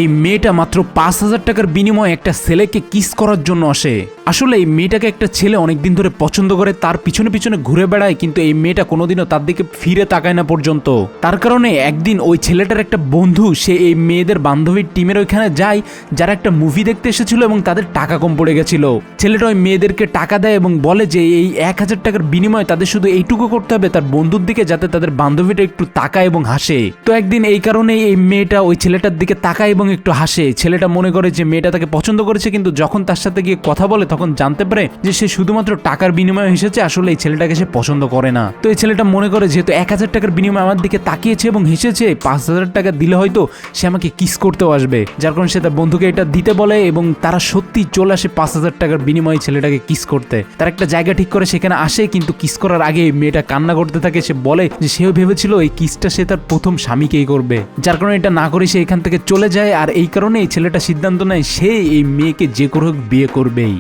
এই মেয়েটা মাত্র 5,000 টাকার বিনিময়ে একটা ছেলেকে কিস করার জন্য আসে। আসলে এই মেয়েটাকে একটা ছেলে অনেকদিন ধরে পছন্দ করে, তার পিছনে পিছনে ঘুরে বেড়ায়, কিন্তু এই মেয়েটা কোনোদিনও তার দিকে ফিরে তাকায় না পর্যন্ত। তার কারণে একদিন ওই ছেলেটার একটা বন্ধু সে এই মেয়েদের বান্ধবীর টিমের ওইখানে যায়, যারা একটা মুভি দেখতে এসেছিল এবং তাদের টাকা কম পড়ে গেছিল। ছেলেটা ওই মেয়েদেরকে টাকা দেয় এবং বলে যে এই 1,000 টাকার বিনিময়ে তাদের শুধু এইটুকু করতে হবে তার বন্ধুর দিকে, যাতে তাদের বান্ধবীটা একটু তাকায় এবং হাসে। তো একদিন এই কারণেই এই মেয়েটা ওই ছেলেটার দিকে তাকায় এবং একটু হাসে। ছেলেটা মনে করে যে মেয়েটা তাকে পছন্দ করেছে, কিন্তু যখন তার সাথে গিয়ে কথা বলে তখন জানতে পারে যে সে শুধুমাত্র টাকার বিনিময়ে হেসেছে, আসলে এই ছেলেটাকে সে পছন্দ করে না। তো এই ছেলেটা মনে করে যেহেতু 1,000 টাকার বিনিময়ে আমার দিকে তাকিয়েছে এবং হেসেছে, 5,000 টাকা দিলে হয়তো সে আমাকে কিস করতেও আসবে, যার কারণে সে তার বন্ধুকে এটা দিতে বলে এবং তারা সত্যি চলে আসে 5,000 টাকার বিনিময়ে ছেলেটাকে কিস করতে। তার একটা জায়গা ঠিক করে সেখানে আসে, কিন্তু কিস করার আগে মেয়েটা কান্না করতে থাকে। সে বলে যে সেও ভেবেছিল এই কিসটা সে তার প্রথম স্বামীকেই করবে, যার কারণে এটা না করে সে এখান থেকে চলে যায়। আর এই কারণে এই ছেলেটা সিদ্ধান্ত নেয় সে এই মেয়েকে যে করে হোক বিয়ে করবেই।